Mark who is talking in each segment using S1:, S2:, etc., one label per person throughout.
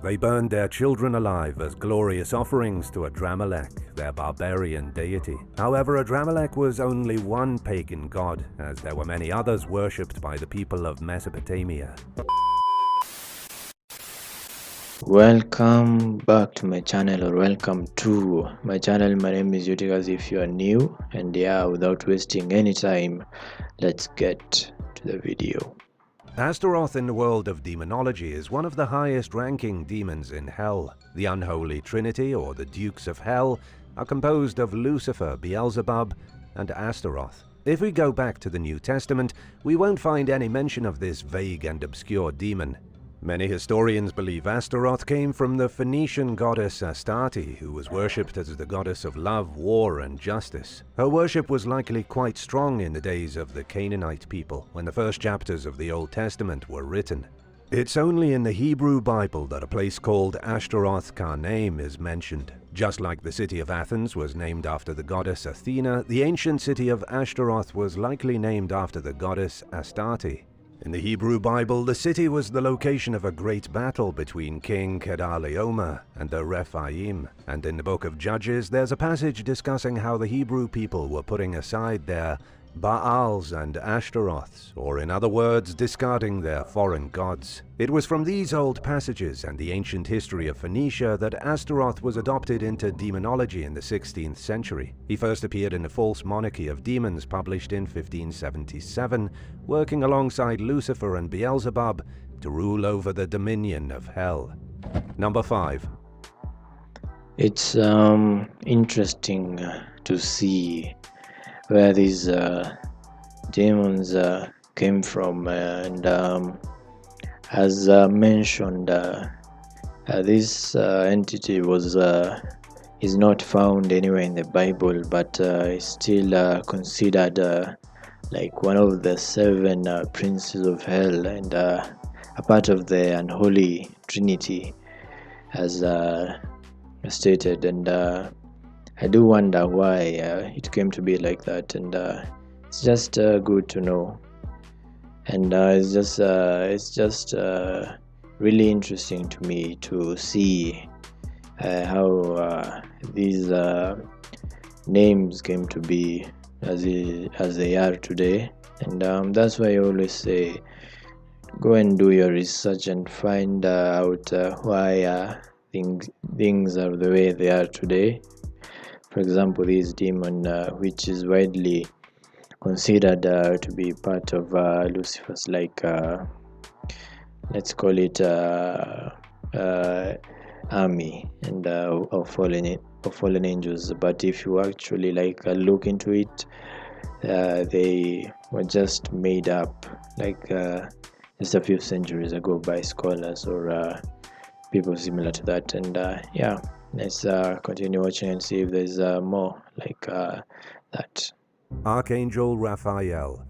S1: They burned their children alive as glorious offerings to Adramalek, their barbarian deity. However, Adramalek was only one pagan god, as there were many others worshipped by the people of Mesopotamia.
S2: Welcome back to my channel, or welcome to my channel. My name is Utikas if you are new, and without wasting any time, let's get to the video.
S1: Masteroth in the world of demonology is one of the highest ranking demons in hell. The unholy trinity, or the dukes of hell, are composed of Lucifer, Beelzebub, and Astaroth. If we go back to the New Testament, we won't find any mention of this vague and obscure demon. Many historians believe Astaroth came from the Phoenician goddess Astarte, who was worshipped as the goddess of love, war, and justice. Her worship was likely quite strong in the days of the Canaanite people, when the first chapters of the Old Testament were written. It's only in the Hebrew Bible that a place called Ashtaroth Karnaim is mentioned. Just like the city of Athens was named after the goddess Athena, the ancient city of Ashtaroth was likely named after the goddess Astarte. In the Hebrew Bible, the city was the location of a great battle between King Gadriel and the Rephaim, and in the book of Judges there's a passage discussing how the Hebrew people were putting aside their Baals and Ashtaroths, or in other words, discarding their foreign gods. It was from these old passages and the ancient history of Phoenicia that Astaroth was adopted into demonology in the 16th century. He first appeared in the False Monarchy of Demons, published in 1577, working alongside Lucifer and Beelzebub to rule over the dominion of hell. Number 5.
S2: It's interesting to see where these demons came from, and as mentioned, this entity is not found anywhere in the Bible, but is still considered like one of the 7 princes of hell, and a part of the unholy trinity, as stated. And I do wonder why it came to be like that, and it's just good to know, and it's just really interesting to me to see how these names came to be as they are today. And that's why I always say, go and do your research and find out why things are the way they are today. For example, this demon, which is widely considered to be part of Lucifer's, like let's call it army, and of fallen angels. But if you actually look into it, they were just made up just a few centuries ago by scholars or people similar to that. And let's continue watching and see if there's more like that.
S1: Archangel Raphael.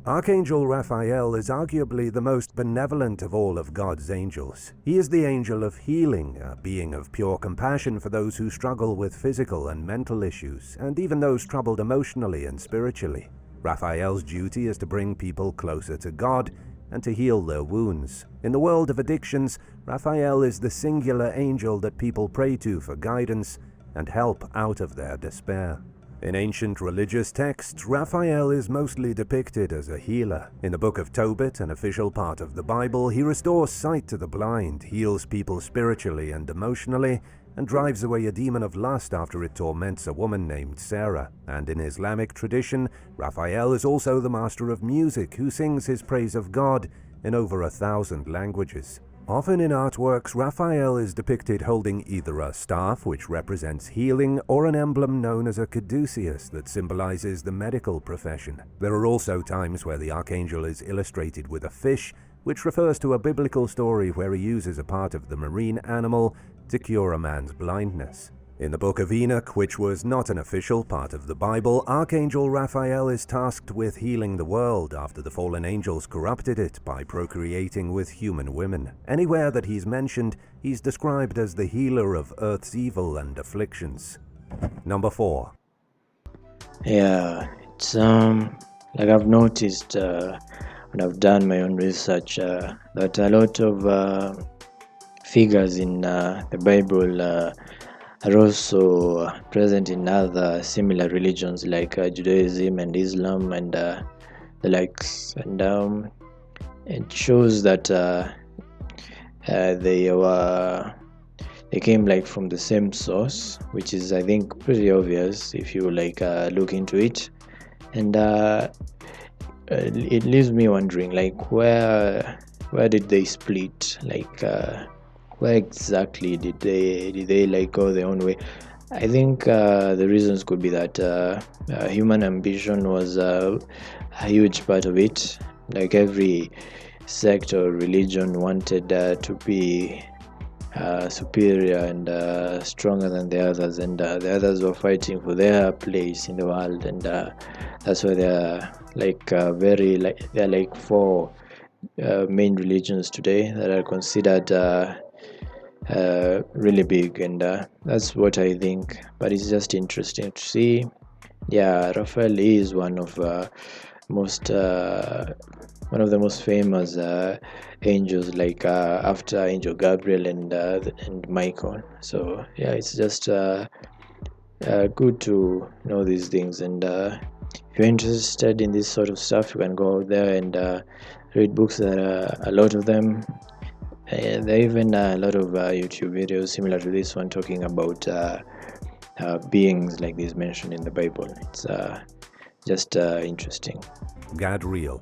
S1: Archangel Raphael is arguably the most benevolent of all of God's angels. He is the angel of healing, a being of pure compassion for those who struggle with physical and mental issues, and even those troubled emotionally and spiritually. Raphael's duty is to bring people closer to God and to heal their wounds. In the world of addictions, Raphael is the singular angel that people pray to for guidance and help out of their despair. In ancient religious texts, Raphael is mostly depicted as a healer. In the book of Tobit, an official part of the Bible, he restores sight to the blind, heals people spiritually and emotionally, and drives away a demon of lust after it torments a woman named Sarah. And in Islamic tradition, Raphael is also the master of music, who sings his praise of God in over 1,000 languages. Often in artworks, Raphael is depicted holding either a staff, which represents healing, or an emblem known as a caduceus that symbolizes the medical profession. There are also times where the archangel is illustrated with a fish, which refers to a biblical story where he uses a part of the marine animal to cure a man's blindness. In the book of Enoch, which was not an official part of the Bible, Archangel Raphael is tasked with healing the world after the fallen angels corrupted it by procreating with human women. Anywhere that he's mentioned, he's described as the healer of Earth's evil and afflictions. Number 4.
S2: Yeah, it's like I've noticed when I've done my own research that a lot of figures in the Bible are also present in other similar religions like Judaism and Islam and the likes, and it shows that they came like from the same source, which is, I think, pretty obvious if you like look into it. And it leaves me wondering, like, where did they split? Like, where exactly did they like go their own way? I think the reasons could be that human ambition was a huge part of it. Like every sect or religion wanted to be superior and stronger than the others, and the others were fighting for their place in the world, and that's why they're like they're like four main religions today that are considered really big, and that's what I think. But it's just interesting to see. Yeah, Raphael is most one of the most famous angels, like after Angel Gabriel and Michael. So yeah, it's just good to know these things, and if you're interested in this sort of stuff, you can go out there and read books. There are a lot of them. There are even a lot of YouTube videos similar to this one talking about beings like these mentioned in the Bible. It's just interesting.
S1: Gadriel.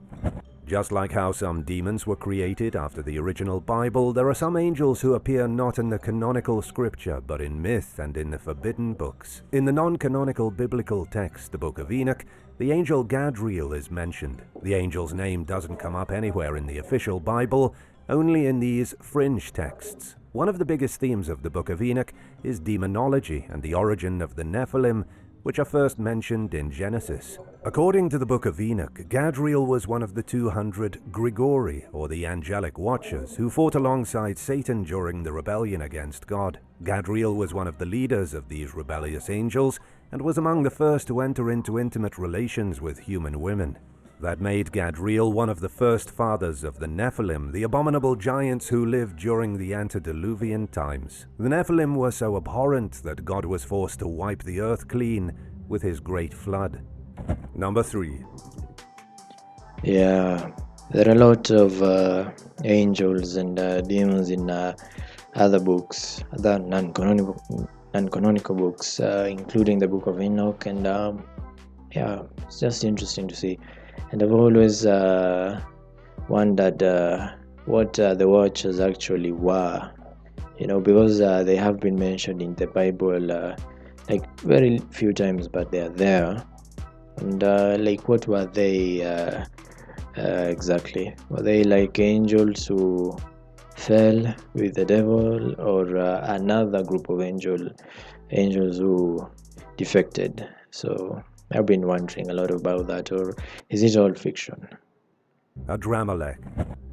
S1: Just like how some demons were created after the original Bible, there are some angels who appear not in the canonical scripture, but in myth and in the forbidden books. In the non-canonical biblical text, the Book of Enoch, the angel Gadriel is mentioned. The angel's name doesn't come up anywhere in the official Bible, only in these fringe texts. One of the biggest themes of the Book of Enoch is demonology and the origin of the Nephilim, which are first mentioned in Genesis. According to the Book of Enoch, Gadriel was one of the 200 Grigori, or the angelic watchers, who fought alongside Satan during the rebellion against God. Gadriel was one of the leaders of these rebellious angels, and was among the first to enter into intimate relations with human women. That made Gadriel one of the first fathers of the Nephilim, the abominable giants who lived during the antediluvian times. The Nephilim were so abhorrent that God was forced to wipe the earth clean with his great flood. Number 3.
S2: Yeah, there are a lot of angels and demons in other books, other non-canonical books, including the Book of Enoch, and yeah, it's just interesting to see. And I've always wondered what the watchers actually were, because they have been mentioned in the Bible like very few times, but they are there. And like, what were they exactly? Were they like angels who fell with the devil, or another group of angels who defected? So I've been wondering a lot about that, or is it all fiction?
S1: Adramalek.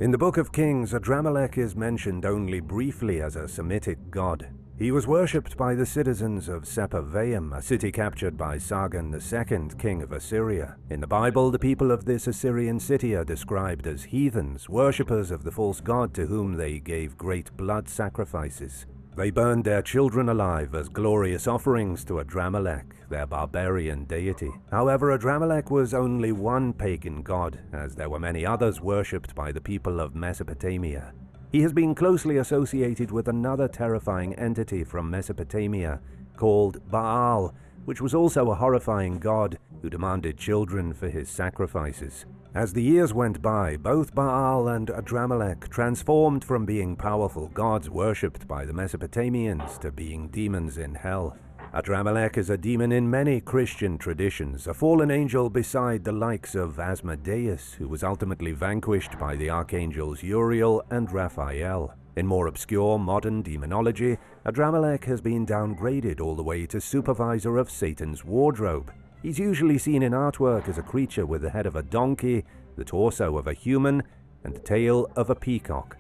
S1: In the Book of Kings, Adramalek is mentioned only briefly as a Semitic god. He was worshipped by the citizens of Sepharvaim, a city captured by Sargon II, king of Assyria. In the Bible, the people of this Assyrian city are described as heathens, worshippers of the false god to whom they gave great blood sacrifices. They burned their children alive as glorious offerings to Adramalek, their barbarian deity. However, Adramalek was only one pagan god, as there were many others worshipped by the people of Mesopotamia. He has been closely associated with another terrifying entity from Mesopotamia called Baal, which was also a horrifying god who demanded children for his sacrifices. As the years went by, both Baal and Adramalek transformed from being powerful gods worshipped by the Mesopotamians to being demons in hell. Adramalek is a demon in many Christian traditions, a fallen angel beside the likes of Asmodeus, who was ultimately vanquished by the archangels Uriel and Raphael. In more obscure modern demonology, Adramalek has been downgraded all the way to supervisor of Satan's wardrobe. He's usually seen in artwork as a creature with the head of a donkey, the torso of a human, and the tail of a peacock.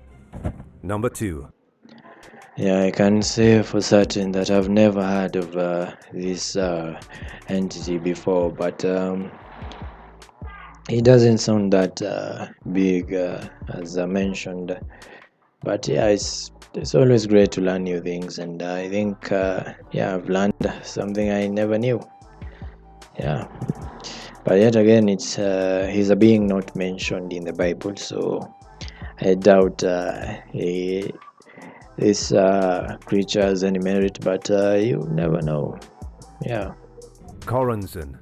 S1: Number 2.
S2: Yeah, I can say for certain that I've never heard of this entity before, but it doesn't sound that big as I mentioned. But yeah, it's it's always great to learn new things, and I think yeah, I've learned something I never knew. Yeah, but yet again, it's he's a being not mentioned in the Bible, so I doubt this creature has any merit, but you never know. Yeah.
S1: Corazon.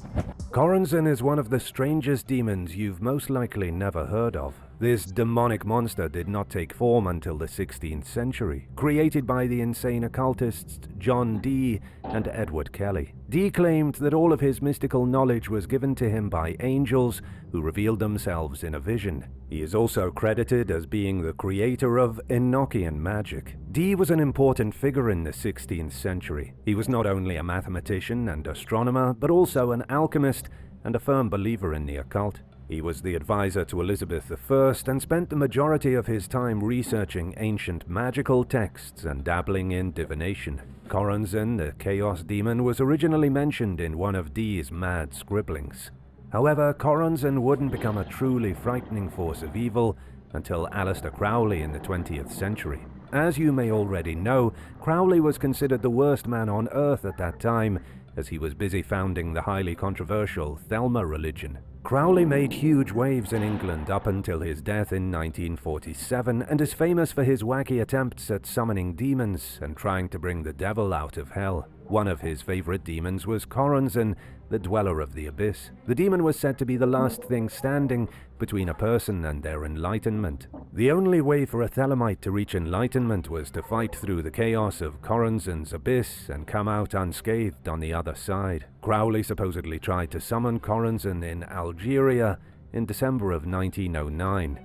S1: Corazon is one of the strangest demons you've most likely never heard of. This demonic monster did not take form until the 16th century, created by the insane occultists John Dee and Edward Kelly. Dee claimed that all of his mystical knowledge was given to him by angels who revealed themselves in a vision. He is also credited as being the creator of Enochian magic. Dee was an important figure in the 16th century. He was not only a mathematician and astronomer, but also an alchemist and a firm believer in the occult. He was the advisor to Elizabeth I and spent the majority of his time researching ancient magical texts and dabbling in divination. Corazon, the chaos demon, was originally mentioned in one of Dee's mad scribblings. However, Corazon wouldn't become a truly frightening force of evil until Aleister Crowley in the 20th century. As you may already know, Crowley was considered the worst man on earth at that time, as he was busy founding the highly controversial Thelma religion. Crowley made huge waves in England up until his death in 1947 and is famous for his wacky attempts at summoning demons and trying to bring the devil out of hell. One of his favorite demons was Corazon, the Dweller of the Abyss. The demon was said to be the last thing standing between a person and their enlightenment. The only way for a Thelemite to reach enlightenment was to fight through the chaos of Corazon's abyss and come out unscathed on the other side. Crowley supposedly tried to summon Corazon in Algeria in December of 1909.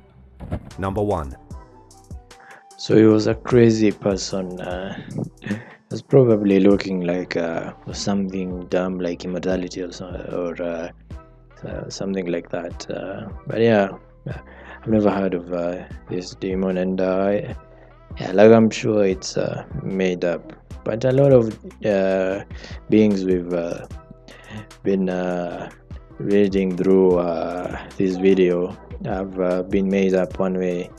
S1: Number 1.
S2: So he was a crazy person. Was probably looking like something dumb like immortality or something like that. But yeah, I've never heard of this demon, and yeah, like I'm sure it's made up. But a lot of beings we've been reading through this video have been made up one way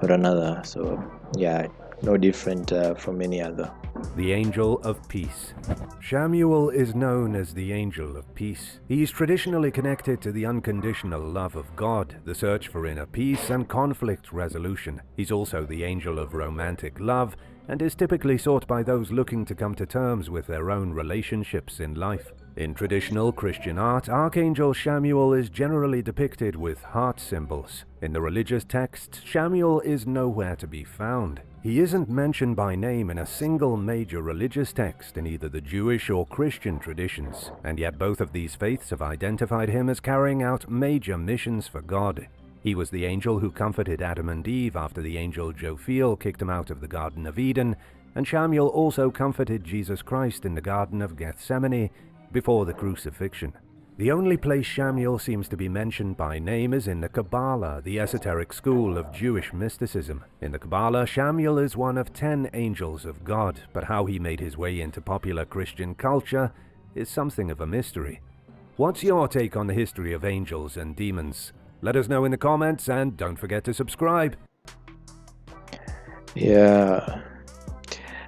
S2: or another. So yeah, no different from any other.
S1: The Angel of Peace. Samuel is known as the Angel of Peace. He is traditionally connected to the unconditional love of God, the search for inner peace and conflict resolution. He's also the angel of romantic love and is typically sought by those looking to come to terms with their own relationships in life. In traditional Christian art, Archangel Samuel is generally depicted with heart symbols. In the religious texts, Samuel is nowhere to be found. He isn't mentioned by name in a single major religious text in either the Jewish or Christian traditions, and yet both of these faiths have identified him as carrying out major missions for God. He was the angel who comforted Adam and Eve after the angel Raphael kicked them out of the Garden of Eden, and Samuel also comforted Jesus Christ in the Garden of Gethsemane before the crucifixion. The only place Samuel seems to be mentioned by name is in the Kabbalah, the esoteric school of Jewish mysticism. In the Kabbalah, Samuel is one of 10 angels of God, but how he made his way into popular Christian culture is something of a mystery. What's your take on the history of angels and demons? Let us know in the comments, and don't forget to subscribe.
S2: Yeah,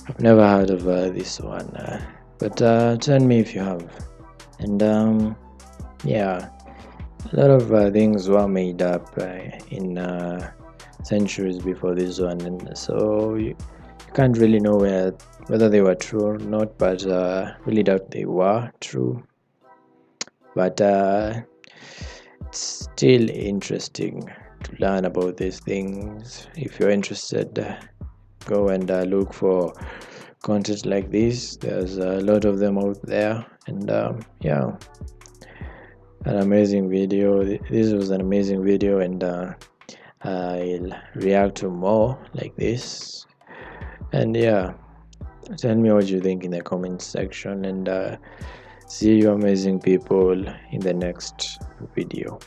S2: I've never heard of this one, but tell me if you have. And yeah, a lot of things were made up in centuries before this one, and so you can't really know whether they were true or not, but really doubt they were true. But it's still interesting to learn about these things. If you're interested, go and look for content like this. There's a lot of them out there, and yeah, an amazing video. This was an amazing video, and I'll react to more like this. And yeah, tell me what you think in the comment section, and see you amazing people in the next video.